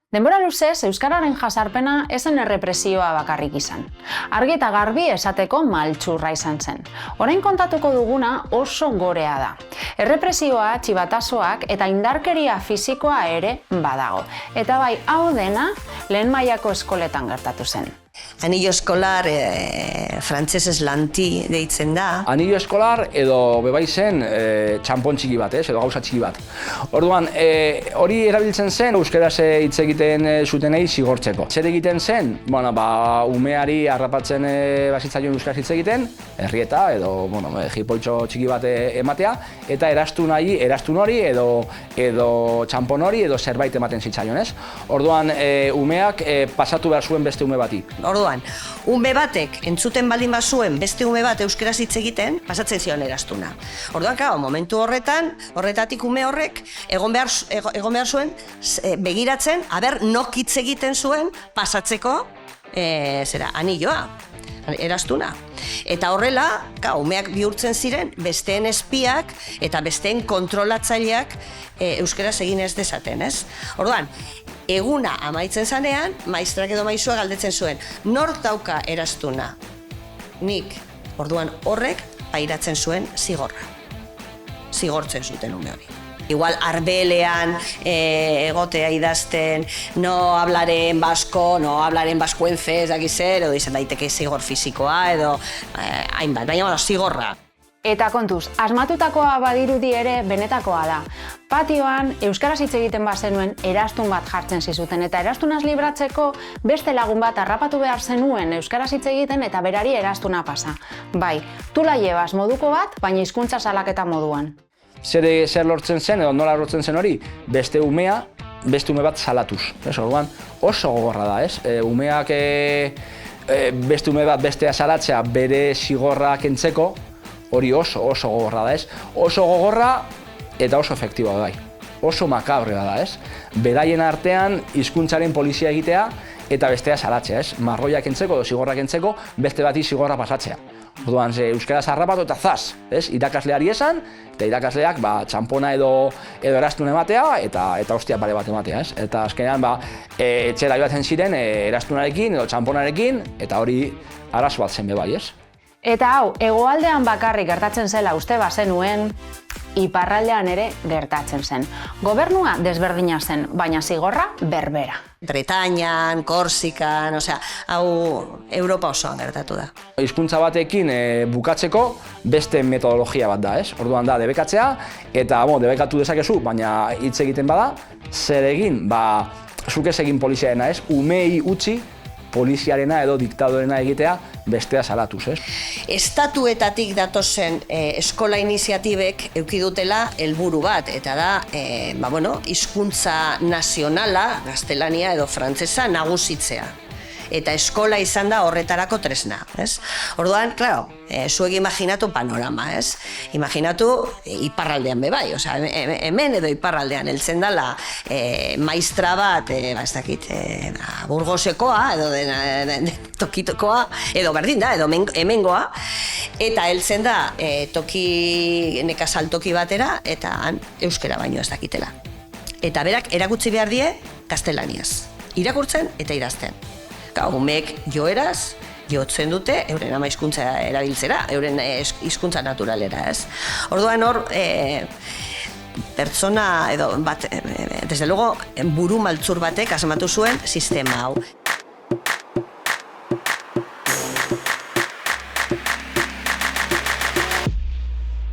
Denbora luzez, euskararen jasarpena ezen errepresioa bakarrik izan. Argi eta garbi esateko maltsurra izan zen. Orain kontatuko duguna oso gorea da. Errepresioa, txibatasoak eta indarkeria fisikoa ere badago. Eta bai, hau dena lehen mailako eskoletan gertatu zen. Anillo eskolar frantsesez lanti deitzen da. Anillo eskolar edo bebai zen txanpon txiki bat, edo gauza txiki bat. Orduan, hori erabiltzen zen euskaraz hitz egiten zutenei zigortzeko. Zer egiten zen? Bueno, umeari harrapatzen bazitzaion euskaraz hitz egiten, herrieta edo jipoitxo txiki bat ematea, eta erastun hori edo txanpon hori edo zerbait ematen zitzaion, ez? Orduan, umeak pasatu behar zuen beste ume bati. Orduan, ume batek entzuten baldin bazuen beste ume bat euskaraz hitz egiten, pasatzen zion erastuna. Orduan, momentu horretatik ume horrek egon behar zuen begiratzen, aber nok hitz egiten zuen pasatzeko anilloa, erastuna. Eta horrela, umeak bihurtzen ziren besteen espiak eta besteen kontrolatzaileak euskaraz egin ez dezaten, ez? Orduan, eguna amaitzen zanean, maistrak edo maisua galdetzen zuen, nork dauka erastuna? Nik. Orduan horrek pairatzen zuen zigorra. Zigortzen zuten ume hori. Igual arbelean egotea idazten, no hablaren basko, no hablaren baskuences, dakizer, edo izan daiteke zigor fisikoa, edo hainbat, baina zigorra. Eta kontuz, asmatutakoa badirudi ere benetakoa da. Patioan, euskaraz hitz egiten bazenuen erastun bat jartzen zizuten, eta erastunaz libratzeko beste lagun bat harrapatu behar zenuen euskaraz hitz egiten eta berari erastuna pasa. Bai, tula llebas moduko bat, baina hizkuntza salaketa moduan. Zer lortzen zen edo nola lortzen zen hori, beste ume bat salatuz. Orduan, oso gogorra da, ez? Umeak beste ume bat bestea salatzea bere zigorra kentzeko, hori oso gogorra da, ez? Oso gogorra eta oso efektiboa da, oso makabrea da, ez? Beraien artean hizkuntzaren polizia egitea eta bestea salatzea, ez? Marroia kentzeko edo zigorra kentzeko beste bati zigorra pasatzea. Orduan, euskaraz harrapatu eta zaz, ez? Irakasleari esan, eta irakasleak txanpona edo erastun ematea eta ostia pare bat ematea, ez? Eta azkenean, etxera joatzen ziren erastunarekin edo txamponarekin, eta hori arazo bat zen bai, ez? Eta hau, hegoaldean bakarrik gertatzen zela uste bazenuen, iparraldean ere gertatzen zen. Gobernua desberdina zen, baina zigorra berbera. Bretañan, Korsikan, hau Europa osoan gertatu da. Hizkuntza batekin bukatzeko beste metodologia bat da, ez? Orduan da, debekatzea, eta debekatu dezakezu, baina hitz egiten bada, zer egin, zuk ez egin poliziarena, ez? Umei utzi poliziarena edo diktadorena egitea bestea salatuz, ez? Estatuetatik datozen eskola iniziatibek eduki dutela helburu bat, eta da, hizkuntza nazionala, gaztelania edo frantsesa nagusitzea. Eta eskola izan da horretarako tresna, ez? Orduan, klaro, zuek imaginatu panorama, ez? Imaginatu iparraldean bebai, hemen edo iparraldean heltzen dela maistra bat, ez dakit, Burgosekoa, edo tokitokoa, edo berdin da, edo hemengoa, eta heltzen da nekasaltoki batera, eta han euskera baino ez dakitela. Eta berak erakutsi behar die gaztelaniaz, irakurtzen eta idazten. Umeek joeraz, jotzen dute, euren ama hizkuntza erabiltzera, euren hizkuntza naturalera, ez? Orduan hor, pertsona edo bat, desde luego, buru maltzur batek asmatu zuen sistema hau.